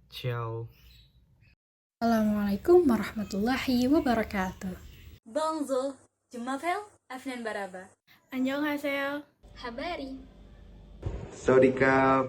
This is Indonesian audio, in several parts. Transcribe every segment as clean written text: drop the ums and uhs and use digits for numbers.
Ciao. Assalamualaikum warahmatullahi wabarakatuh. Bonjour, je m'appelle Afnan Baraba. Annyeonghaseyo. Habari. Sodika.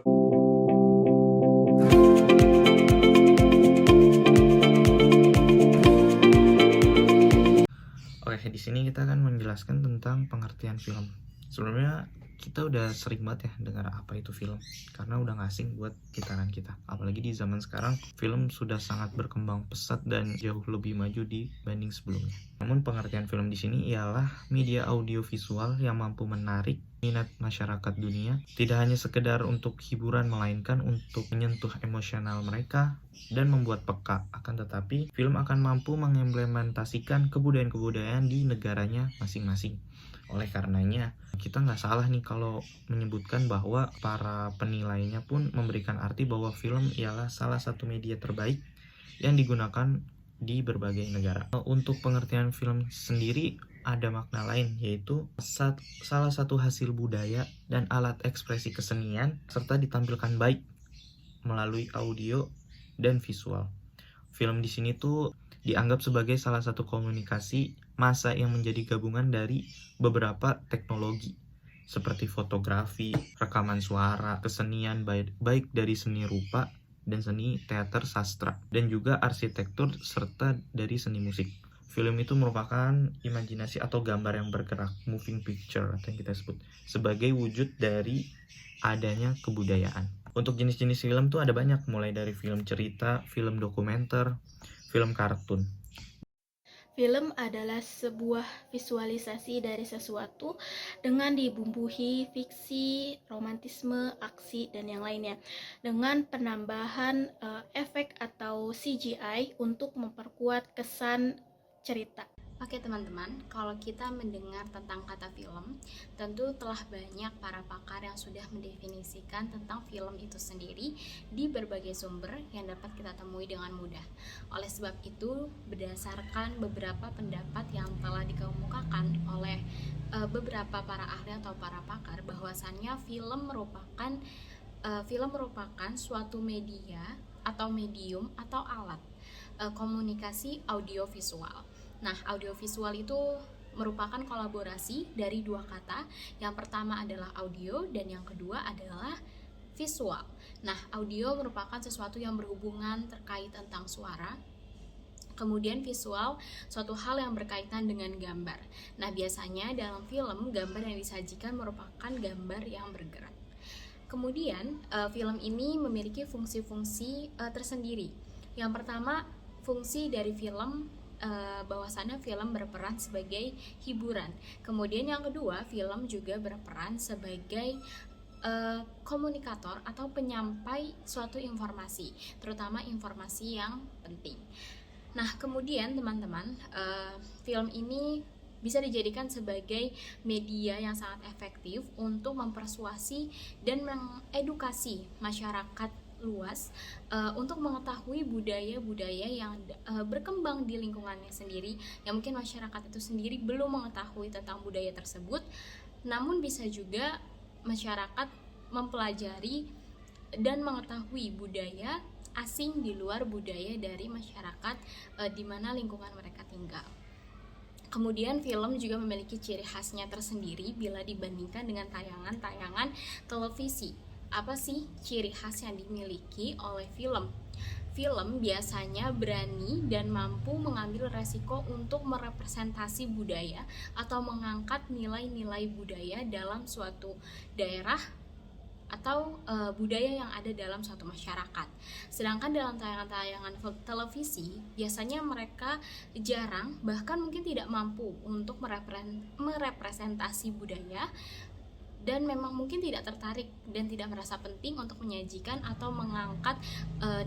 Oke, di sini kita akan menjelaskan tentang pengertian film. Sebelumnya kita udah sering banget ya dengar apa itu film, karena udah gak asing buat gitaran kita. Apalagi di zaman sekarang, film sudah sangat berkembang pesat dan jauh lebih maju dibanding sebelumnya. Namun pengertian film di sini ialah media audiovisual yang mampu menarik minat masyarakat dunia, tidak hanya sekedar untuk hiburan melainkan untuk menyentuh emosional mereka dan membuat peka. Akan tetapi, film akan mampu mengimplementasikan kebudayaan-kebudayaan di negaranya masing-masing. Oleh karenanya, kita nggak salah nih kalau menyebutkan bahwa para penilainya pun memberikan arti bahwa film ialah salah satu media terbaik yang digunakan di berbagai negara. Untuk pengertian film sendiri ada makna lain, yaitu salah satu hasil budaya dan alat ekspresi kesenian serta ditampilkan baik melalui audio dan visual. Film di sini tuh dianggap sebagai salah satu komunikasi massa yang menjadi gabungan dari beberapa teknologi seperti fotografi, rekaman suara, kesenian baik dari seni rupa dan seni teater sastra, dan juga arsitektur serta dari seni musik. Film itu merupakan imajinasi atau gambar yang bergerak, moving picture atau yang kita sebut sebagai wujud dari adanya kebudayaan. Untuk jenis-jenis film tuh ada banyak, mulai dari film cerita, film dokumenter, film kartun. Film adalah sebuah visualisasi dari sesuatu dengan dibumbui fiksi, romantisme, aksi, dan yang lainnya, dengan penambahan efek atau CGI untuk memperkuat kesan cerita. Oke teman-teman, kalau kita mendengar tentang kata film, tentu telah banyak para pakar yang sudah mendefinisikan tentang film itu sendiri di berbagai sumber yang dapat kita temui dengan mudah. Oleh sebab itu, berdasarkan beberapa pendapat yang telah dikemukakan oleh beberapa para ahli atau para pakar, bahwasannya film merupakan suatu media atau medium atau alat komunikasi audiovisual. Nah, audiovisual itu merupakan kolaborasi dari dua kata. Yang pertama adalah audio dan yang kedua adalah visual. Nah, audio merupakan sesuatu yang berhubungan terkait tentang suara. Kemudian visual, suatu hal yang berkaitan dengan gambar. Nah, biasanya dalam film, gambar yang disajikan merupakan gambar yang bergerak. Kemudian, film ini memiliki fungsi-fungsi tersendiri. Yang pertama, fungsi dari film bahwasannya film berperan sebagai hiburan. Kemudian yang kedua, film juga berperan sebagai komunikator atau penyampai suatu informasi, terutama informasi yang penting. Nah, kemudian teman-teman, film ini bisa dijadikan sebagai media yang sangat efektif untuk mempersuasi dan mengedukasi masyarakat luas untuk mengetahui budaya-budaya yang berkembang di lingkungannya sendiri, yang mungkin masyarakat itu sendiri belum mengetahui tentang budaya tersebut. Namun bisa juga masyarakat mempelajari dan mengetahui budaya asing di luar budaya dari masyarakat di mana lingkungan mereka tinggal. Kemudian film juga memiliki ciri khasnya tersendiri bila dibandingkan dengan tayangan-tayangan televisi. Apa sih ciri khas yang dimiliki oleh film? Film biasanya berani dan mampu mengambil resiko untuk merepresentasi budaya atau mengangkat nilai-nilai budaya dalam suatu daerah atau budaya yang ada dalam suatu masyarakat. Sedangkan dalam tayangan-tayangan televisi, biasanya mereka jarang, bahkan mungkin tidak mampu untuk merepresentasi budaya, dan memang mungkin tidak tertarik dan tidak merasa penting untuk menyajikan atau mengangkat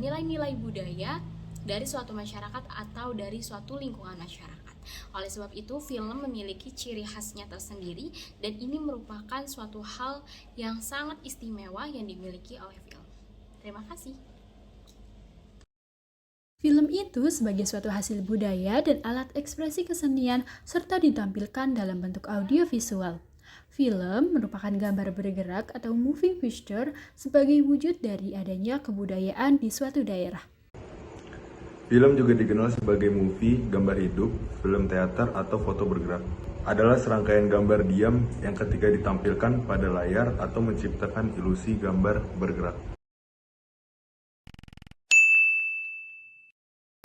nilai-nilai budaya dari suatu masyarakat atau dari suatu lingkungan masyarakat. Oleh sebab itu, film memiliki ciri khasnya tersendiri dan ini merupakan suatu hal yang sangat istimewa yang dimiliki oleh film. Terima kasih. Film itu sebagai suatu hasil budaya dan alat ekspresi kesenian serta ditampilkan dalam bentuk audiovisual. Film merupakan gambar bergerak atau moving picture sebagai wujud dari adanya kebudayaan di suatu daerah. Film juga dikenal sebagai movie, gambar hidup, film teater, atau foto bergerak. Adalah serangkaian gambar diam yang ketika ditampilkan pada layar atau menciptakan ilusi gambar bergerak.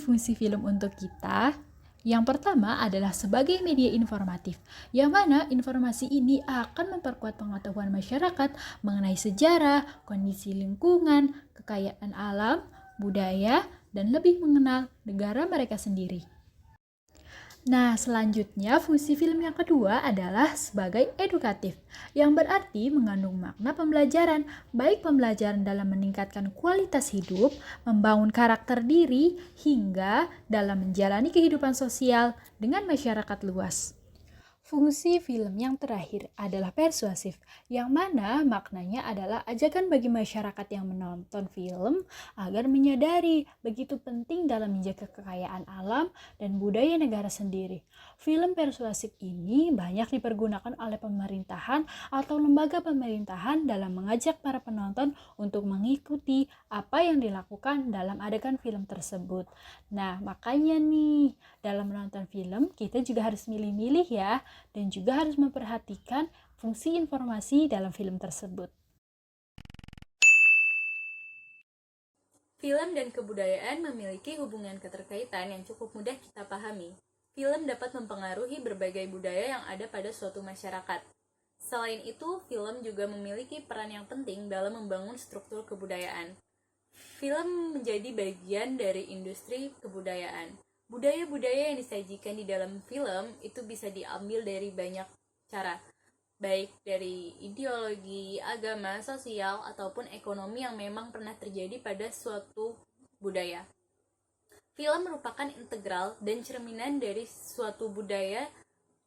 Fungsi film untuk kita, yang pertama adalah sebagai media informatif, yang mana informasi ini akan memperkuat pengetahuan masyarakat mengenai sejarah, kondisi lingkungan, kekayaan alam, budaya, dan lebih mengenal negara mereka sendiri. Nah, selanjutnya fungsi film yang kedua adalah sebagai edukatif, yang berarti mengandung makna pembelajaran, baik pembelajaran dalam meningkatkan kualitas hidup, membangun karakter diri, hingga dalam menjalani kehidupan sosial dengan masyarakat luas. Fungsi film yang terakhir adalah persuasif, yang mana maknanya adalah ajakan bagi masyarakat yang menonton film agar menyadari begitu penting dalam menjaga kekayaan alam dan budaya negara sendiri. Film persuasif ini banyak dipergunakan oleh pemerintahan atau lembaga pemerintahan dalam mengajak para penonton untuk mengikuti apa yang dilakukan dalam adegan film tersebut. Nah, makanya nih, dalam menonton film kita juga harus milih-milih ya, dan juga harus memperhatikan fungsi informasi dalam film tersebut. Film dan kebudayaan memiliki hubungan keterkaitan yang cukup mudah kita pahami. Film dapat mempengaruhi berbagai budaya yang ada pada suatu masyarakat. Selain itu, film juga memiliki peran yang penting dalam membangun struktur kebudayaan. Film menjadi bagian dari industri kebudayaan. Budaya-budaya yang disajikan di dalam film itu bisa diambil dari banyak cara, baik dari ideologi, agama, sosial, ataupun ekonomi yang memang pernah terjadi pada suatu budaya. Film merupakan integral dan cerminan dari suatu budaya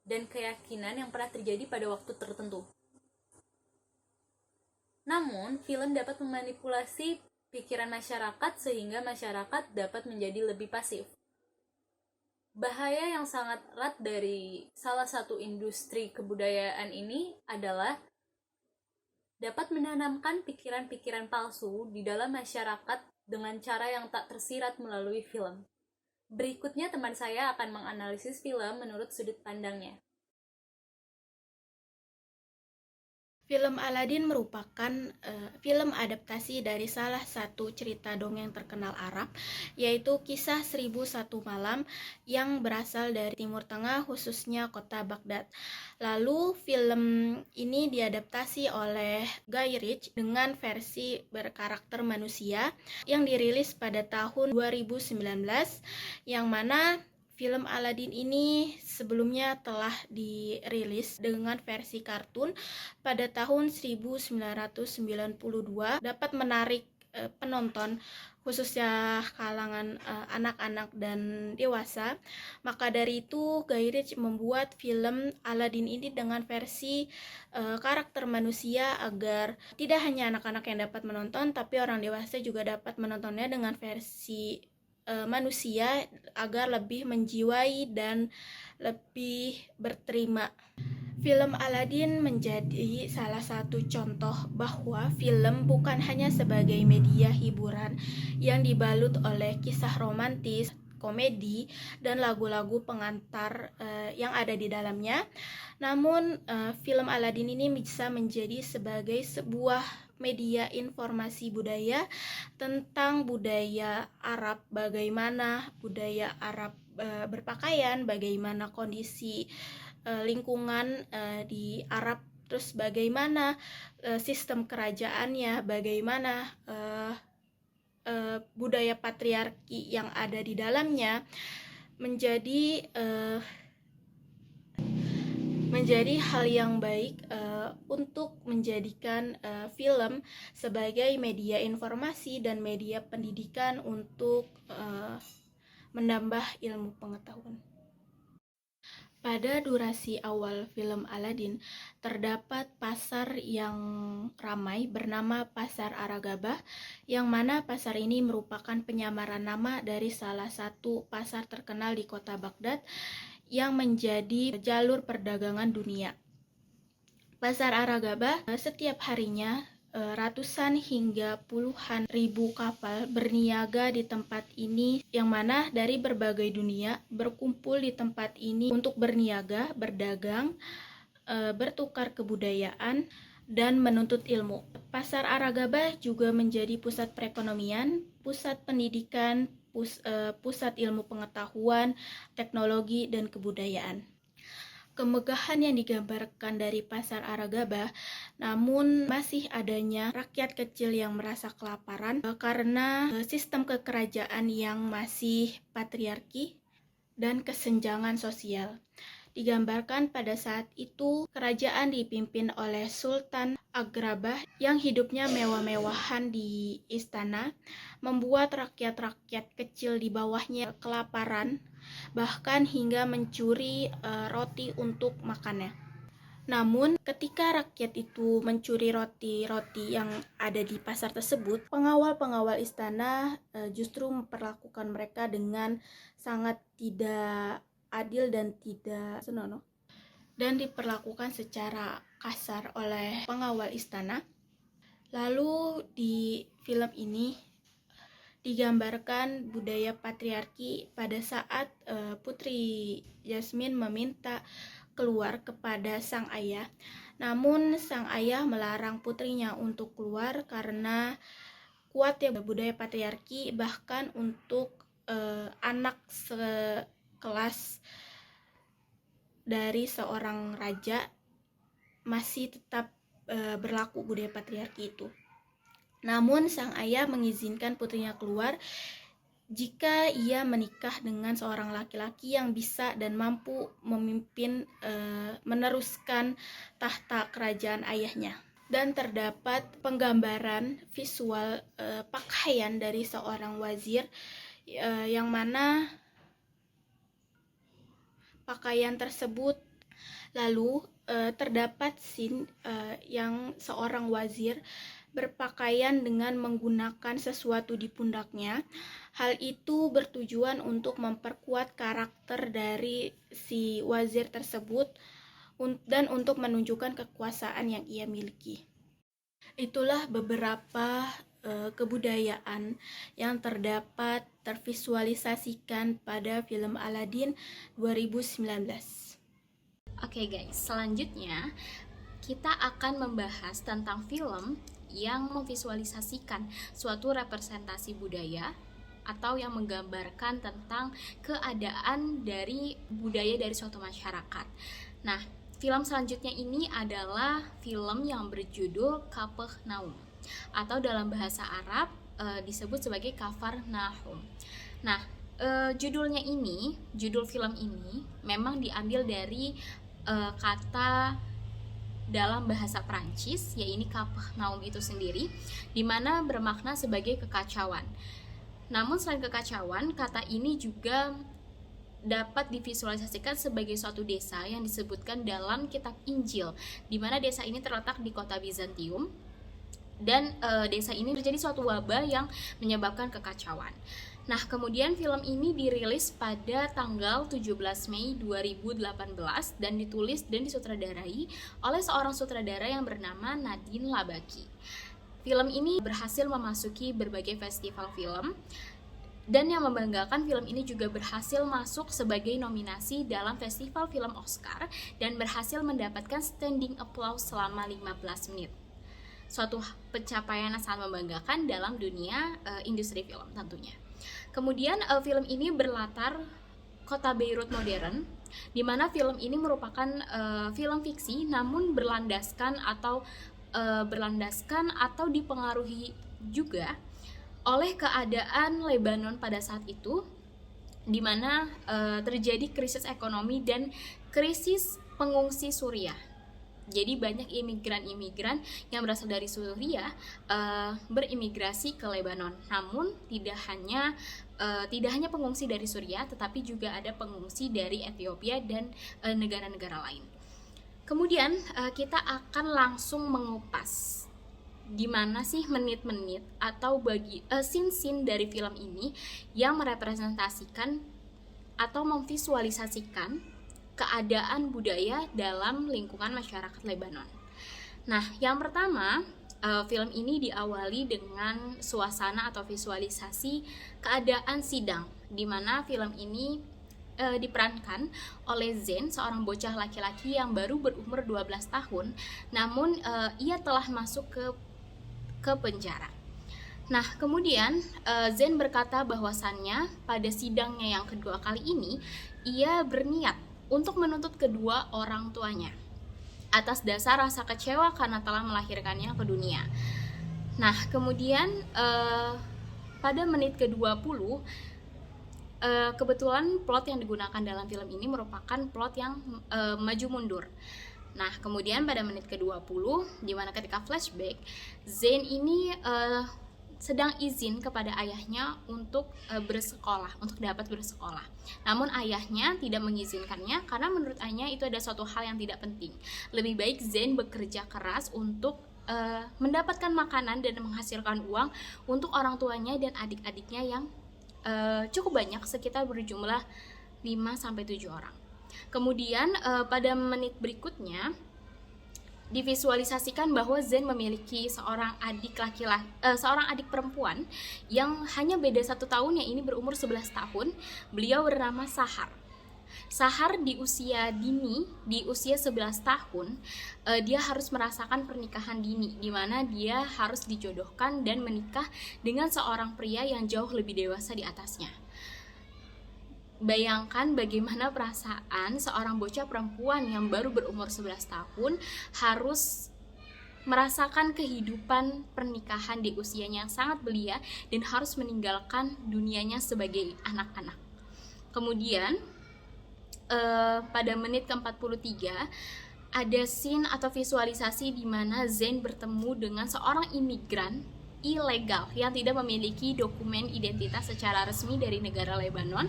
dan keyakinan yang pernah terjadi pada waktu tertentu. Namun, film dapat memanipulasi pikiran masyarakat sehingga masyarakat dapat menjadi lebih pasif. Bahaya yang sangat erat dari salah satu industri kebudayaan ini adalah dapat menanamkan pikiran-pikiran palsu di dalam masyarakat dengan cara yang tak tersirat melalui film. Berikutnya teman saya akan menganalisis film menurut sudut pandangnya. Film Aladin merupakan film adaptasi dari salah satu cerita dongeng terkenal Arab, yaitu Kisah 1001 Malam yang berasal dari Timur Tengah, khususnya kota Baghdad. Lalu film ini diadaptasi oleh Guy Ritchie dengan versi berkarakter manusia yang dirilis pada tahun 2019, yang mana film Aladin ini sebelumnya telah dirilis dengan versi kartun pada tahun 1992, dapat menarik penonton khususnya kalangan anak-anak dan dewasa. Maka dari itu Guy Ritchie membuat film Aladin ini dengan versi karakter manusia agar tidak hanya anak-anak yang dapat menonton, tapi orang dewasa juga dapat menontonnya dengan versi manusia agar lebih menjiwai dan lebih berterima. Film Aladin menjadi salah satu contoh bahwa film bukan hanya sebagai media hiburan yang dibalut oleh kisah romantis, komedi, dan lagu-lagu pengantar yang ada di dalamnya. Namun film Aladin ini bisa menjadi sebagai sebuah media informasi budaya tentang budaya Arab, bagaimana budaya Arab berpakaian, bagaimana kondisi lingkungan di Arab, terus bagaimana sistem kerajaannya, bagaimana budaya patriarki yang ada di dalamnya, menjadi hal yang baik untuk menjadikan film sebagai media informasi dan media pendidikan untuk menambah ilmu pengetahuan. Pada durasi awal film Aladdin, terdapat pasar yang ramai bernama Pasar Aragabah, yang mana pasar ini merupakan penyamaran nama dari salah satu pasar terkenal di kota Baghdad yang menjadi jalur perdagangan dunia. Pasar Aragabah setiap harinya ratusan hingga puluhan ribu kapal berniaga di tempat ini, yang mana dari berbagai dunia berkumpul di tempat ini untuk berniaga, berdagang, bertukar kebudayaan, dan menuntut ilmu. Pasar Aragabah juga menjadi pusat perekonomian, pusat pendidikan, pusat ilmu pengetahuan, teknologi, dan kebudayaan. Kemegahan yang digambarkan dari Pasar Aragabah, namun masih adanya rakyat kecil yang merasa kelaparan karena sistem kekerajaan yang masih patriarki dan kesenjangan sosial. Digambarkan pada saat itu kerajaan dipimpin oleh Sultan Agrabah yang hidupnya mewah-mewahan di istana, membuat rakyat-rakyat kecil di bawahnya kelaparan, bahkan hingga mencuri roti untuk makannya. Namun, ketika rakyat itu mencuri roti-roti yang ada di pasar tersebut, pengawal-pengawal istana justru memperlakukan mereka dengan sangat tidak adil dan tidak senonoh, dan diperlakukan secara kasar oleh pengawal istana. Lalu di film ini digambarkan budaya patriarki pada saat Putri Jasmine meminta keluar kepada sang ayah. Namun sang ayah melarang putrinya untuk keluar karena kuatnya budaya patriarki, bahkan untuk anak sekelas dari seorang raja masih tetap berlaku budaya patriarki itu. Namun sang ayah mengizinkan putrinya keluar jika ia menikah dengan seorang laki-laki yang bisa dan mampu memimpin meneruskan tahta kerajaan ayahnya. Dan terdapat penggambaran visual pakaian dari seorang wazir yang mana pakaian tersebut lalu terdapat scene yang seorang wazir berpakaian dengan menggunakan sesuatu di pundaknya. Hal itu bertujuan untuk memperkuat karakter dari si wazir tersebut dan untuk menunjukkan kekuasaan yang ia miliki. Itulah beberapa kebudayaan yang tervisualisasikan pada film Aladdin 2019. Oke guys, selanjutnya kita akan membahas tentang film yang memvisualisasikan suatu representasi budaya atau yang menggambarkan tentang keadaan dari budaya dari suatu masyarakat. Nah, film selanjutnya ini adalah film yang berjudul Kapernaum atau dalam bahasa Arab disebut sebagai Kafarnahum. Nah, judul film ini memang diambil dari kata dalam bahasa Prancis, yaitu Kapernaum itu sendiri, di mana bermakna sebagai kekacauan. Namun selain kekacauan, kata ini juga dapat divisualisasikan sebagai suatu desa yang disebutkan dalam kitab Injil, di mana desa ini terletak di kota Bizantium, dan desa ini terjadi suatu wabah yang menyebabkan kekacauan. Nah, kemudian film ini dirilis pada tanggal 17 Mei 2018 dan ditulis dan disutradarai oleh seorang sutradara yang bernama Nadine Labaki. Film ini berhasil memasuki berbagai festival film, dan yang membanggakan, film ini juga berhasil masuk sebagai nominasi dalam festival film Oscar dan berhasil mendapatkan standing applause selama 15 menit. Suatu pencapaian yang sangat membanggakan dalam dunia industri film tentunya. Kemudian film ini berlatar kota Beirut modern, di mana film ini merupakan film fiksi namun berlandaskan atau dipengaruhi juga oleh keadaan Lebanon pada saat itu, di mana terjadi krisis ekonomi dan krisis pengungsi Suriah. Jadi banyak imigran-imigran yang berasal dari Suriah berimigrasi ke Lebanon. Namun tidak hanya pengungsi dari Suriah, tetapi juga ada pengungsi dari Ethiopia dan negara-negara lain. Kemudian kita akan langsung mengupas gimana sih menit-menit atau scene-scene dari film ini yang merepresentasikan atau memvisualisasikan keadaan budaya dalam lingkungan masyarakat Lebanon. Nah, yang pertama, film ini diawali dengan suasana atau visualisasi keadaan sidang, di mana film ini diperankan oleh Zain, seorang bocah laki-laki yang baru berumur 12 tahun, namun ia telah masuk ke penjara. Nah, kemudian Zain berkata bahwasannya pada sidangnya yang kedua kali ini, ia berniat untuk menuntut kedua orang tuanya atas dasar rasa kecewa karena telah melahirkannya ke dunia. Nah, kemudian pada menit ke-20, kebetulan plot yang digunakan dalam film ini merupakan plot yang maju mundur. Nah, kemudian pada menit ke-20, di mana ketika flashback, Zain ini sedang izin kepada ayahnya untuk bersekolah, untuk dapat bersekolah. Namun ayahnya tidak mengizinkannya karena menurut ayahnya itu ada suatu hal yang tidak penting. Lebih baik Zain bekerja keras untuk mendapatkan makanan dan menghasilkan uang untuk orang tuanya dan adik-adiknya yang cukup banyak, sekitar berjumlah 5-7 orang. Kemudian pada menit berikutnya divisualisasikan bahwa Zain memiliki seorang adik perempuan yang hanya beda 1 tahun, yang ini berumur 11 tahun. Beliau bernama Sahar. Sahar di usia dini, di usia 11 tahun, dia harus merasakan pernikahan dini, di mana dia harus dijodohkan dan menikah dengan seorang pria yang jauh lebih dewasa di atasnya. Bayangkan bagaimana perasaan seorang bocah perempuan yang baru berumur 11 tahun harus merasakan kehidupan pernikahan di usianya yang sangat belia dan harus meninggalkan dunianya sebagai anak-anak. Kemudian pada menit ke-43 ada scene atau visualisasi di mana Zain bertemu dengan seorang imigran ilegal yang tidak memiliki dokumen identitas secara resmi dari negara Lebanon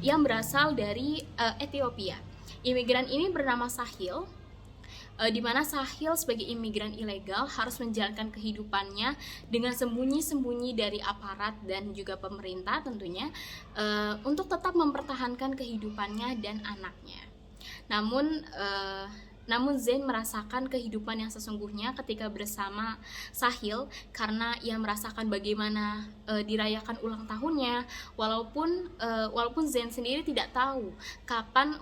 yang berasal dari Ethiopia. Imigran ini bernama Sahil, di mana Sahil sebagai imigran ilegal harus menjalankan kehidupannya dengan sembunyi-sembunyi dari aparat dan juga pemerintah tentunya, untuk tetap mempertahankan kehidupannya dan anaknya. Namun Zain merasakan kehidupan yang sesungguhnya ketika bersama Sahil, karena ia merasakan bagaimana dirayakan ulang tahunnya, walaupun Zain sendiri tidak tahu kapan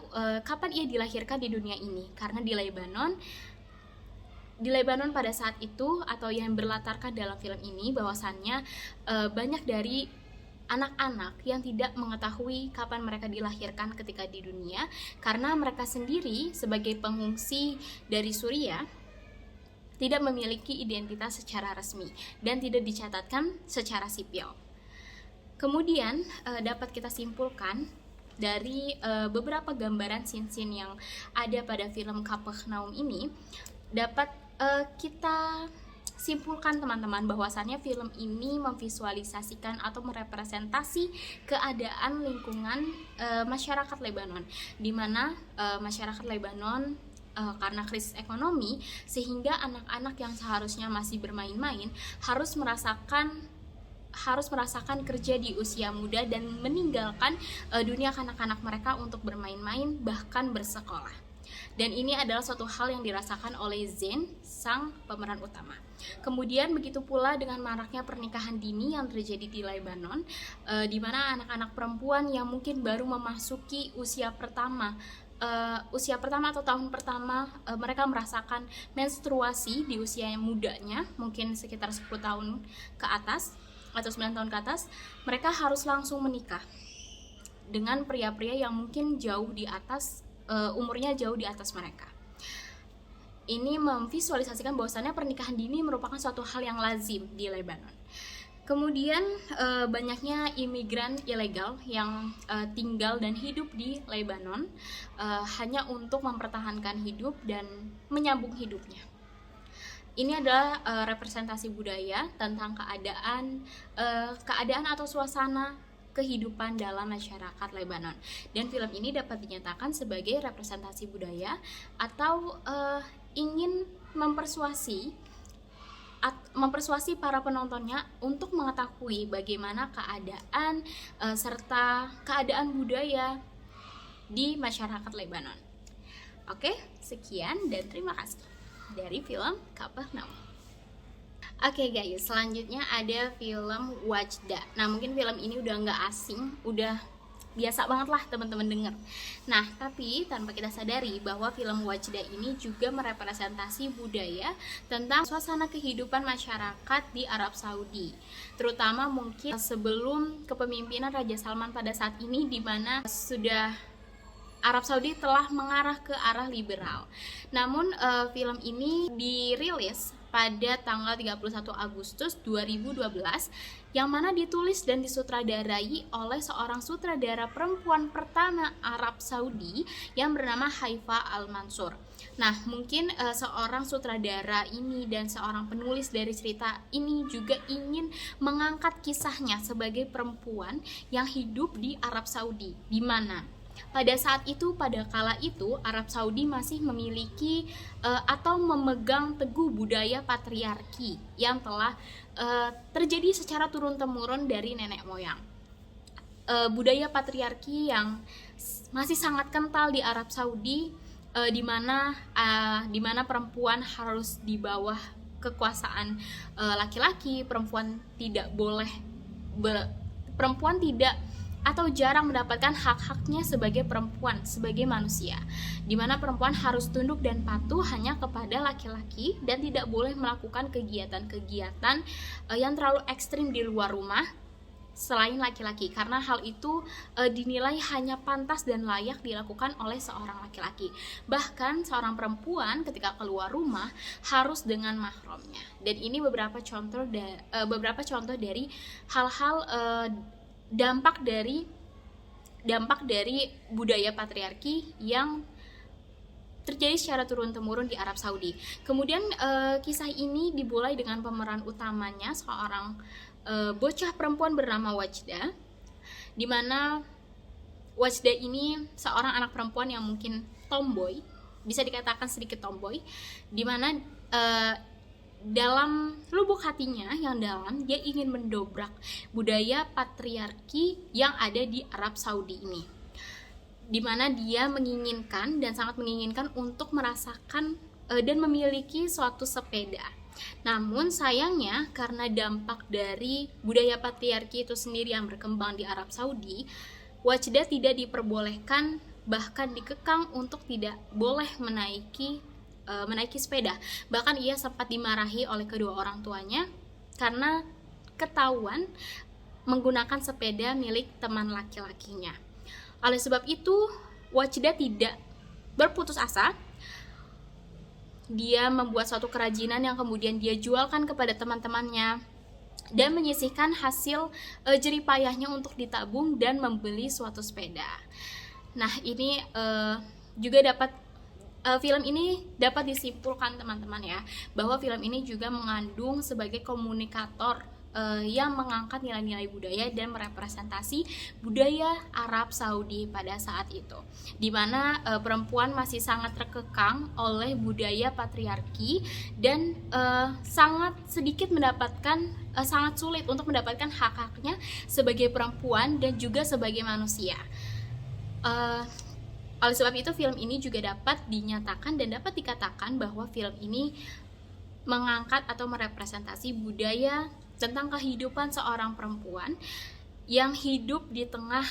ia dilahirkan di dunia ini, karena di Lebanon pada saat itu, atau yang berlatarkan dalam film ini, bahwasannya banyak dari anak-anak yang tidak mengetahui kapan mereka dilahirkan ketika di dunia, karena mereka sendiri sebagai pengungsi dari Suriah tidak memiliki identitas secara resmi dan tidak dicatatkan secara sipil. Kemudian dapat kita simpulkan dari beberapa gambaran scene-scene yang ada pada film Kapernaum ini, dapat kita simpulkan teman-teman bahwasannya film ini memvisualisasikan atau merepresentasi keadaan lingkungan masyarakat Lebanon, di mana masyarakat Lebanon karena krisis ekonomi, sehingga anak-anak yang seharusnya masih bermain-main harus merasakan kerja di usia muda dan meninggalkan dunia kanak-kanak mereka untuk bermain-main, bahkan bersekolah. Dan ini adalah suatu hal yang dirasakan oleh Zain, sang pemeran utama. Kemudian begitu pula dengan maraknya pernikahan dini yang terjadi di Lebanon, di mana anak-anak perempuan yang mungkin baru memasuki usia pertama atau tahun pertama, mereka merasakan menstruasi di usia yang mudanya, mungkin sekitar 10 tahun ke atas atau 9 tahun ke atas, mereka harus langsung menikah dengan pria-pria yang mungkin jauh di atas, umurnya jauh di atas mereka. Ini memvisualisasikan bahwasannya pernikahan dini merupakan suatu hal yang lazim di Lebanon. Kemudian banyaknya imigran ilegal yang tinggal dan hidup di Lebanon hanya untuk mempertahankan hidup dan menyambung hidupnya. Ini adalah representasi budaya tentang keadaan atau suasana kehidupan dalam masyarakat Lebanon. Dan film ini dapat dinyatakan sebagai representasi budaya atau ingin mempersuasi para penontonnya untuk mengetahui bagaimana keadaan serta keadaan budaya di masyarakat Lebanon. Oke, sekian dan terima kasih dari film Kapernaum. Oke guys, selanjutnya ada film Wajda. Nah, mungkin film ini udah nggak asing, udah biasa banget lah teman-teman denger. Nah, tapi tanpa kita sadari bahwa film Wajda ini juga merepresentasi budaya tentang suasana kehidupan masyarakat di Arab Saudi. Terutama mungkin sebelum kepemimpinan Raja Salman pada saat ini, di mana sudah Arab Saudi telah mengarah ke arah liberal. Namun film ini dirilis pada tanggal 31 Agustus 2012 yang mana ditulis dan disutradarai oleh seorang sutradara perempuan pertama Arab Saudi yang bernama Haifa Al-Mansur. Nah, mungkin seorang sutradara ini dan seorang penulis dari cerita ini juga ingin mengangkat kisahnya sebagai perempuan yang hidup di Arab Saudi, di mana pada saat itu, pada kala itu, Arab Saudi masih memiliki atau memegang teguh budaya patriarki yang telah terjadi secara turun-temurun dari nenek moyang. Budaya patriarki yang masih sangat kental di Arab Saudi, di mana perempuan harus di bawah kekuasaan laki-laki, perempuan tidak atau jarang mendapatkan hak-haknya sebagai perempuan, sebagai manusia, di mana perempuan harus tunduk dan patuh hanya kepada laki-laki dan tidak boleh melakukan kegiatan-kegiatan yang terlalu ekstrim di luar rumah selain laki-laki, karena hal itu dinilai hanya pantas dan layak dilakukan oleh seorang laki-laki. Bahkan seorang perempuan ketika keluar rumah harus dengan mahramnya. Dan ini beberapa contoh dari hal-hal dampak dari budaya patriarki yang terjadi secara turun-temurun di Arab Saudi. Kemudian kisah ini dimulai dengan pemeran utamanya seorang bocah perempuan bernama Wajda, di mana Wajda ini seorang anak perempuan yang mungkin tomboy, bisa dikatakan sedikit tomboy, di mana dalam lubuk hatinya yang dalam dia ingin mendobrak budaya patriarki yang ada di Arab Saudi ini, di mana dia menginginkan dan sangat menginginkan untuk merasakan dan memiliki suatu sepeda. Namun sayangnya karena dampak dari budaya patriarki itu sendiri yang berkembang di Arab Saudi, Wajda tidak diperbolehkan, bahkan dikekang untuk tidak boleh menaiki sepeda. Bahkan ia sempat dimarahi oleh kedua orang tuanya karena ketahuan menggunakan sepeda milik teman laki-lakinya. Oleh sebab itu, Wajda tidak berputus asa. Dia membuat suatu kerajinan yang kemudian dia jualkan kepada teman-temannya dan menyisihkan hasil jeripayahnya untuk ditabung dan membeli suatu sepeda. Nah, ini juga film ini dapat disimpulkan teman-teman ya, bahwa film ini juga mengandung sebagai komunikator yang mengangkat nilai-nilai budaya dan merepresentasi budaya Arab Saudi pada saat itu, di mana perempuan masih sangat terkekang oleh budaya patriarki dan sangat sulit untuk mendapatkan hak-haknya sebagai perempuan dan juga sebagai manusia. Oleh sebab itu, film ini juga dapat dinyatakan dan dapat dikatakan bahwa film ini mengangkat atau merepresentasi budaya tentang kehidupan seorang perempuan yang hidup di tengah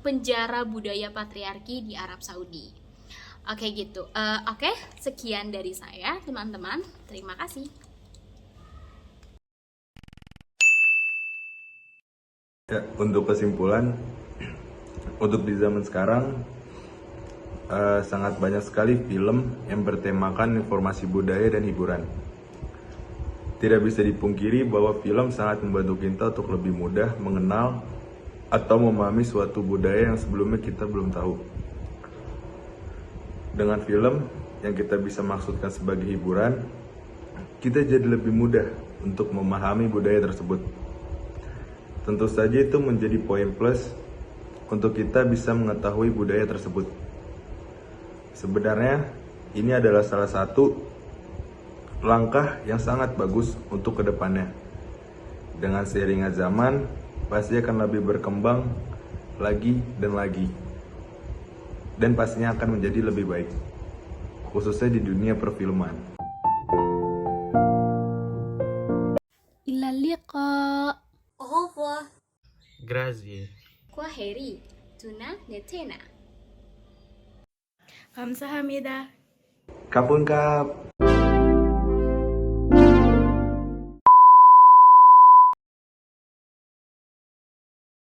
penjara budaya patriarki di Arab Saudi. Oke gitu. Oke, sekian dari saya teman-teman. Terima kasih. Ya, untuk kesimpulan, untuk di zaman sekarang sangat banyak sekali film yang bertemakan informasi budaya dan hiburan. Tidak bisa dipungkiri bahwa film sangat membantu kita untuk lebih mudah mengenal atau memahami suatu budaya yang sebelumnya kita belum tahu. Dengan film yang kita bisa maksudkan sebagai hiburan, kita jadi lebih mudah untuk memahami budaya tersebut. Tentu saja itu menjadi poin plus untuk kita bisa mengetahui budaya tersebut. Sebenarnya ini adalah salah satu langkah yang sangat bagus untuk kedepannya. Dengan seiringnya zaman, pasti akan lebih berkembang lagi dan lagi. Dan pastinya akan menjadi lebih baik, khususnya di dunia perfilman. Ila liqa. Au revoir. Grazie. Kwaheri, tuna netena. 감사합니다. Kapun kap.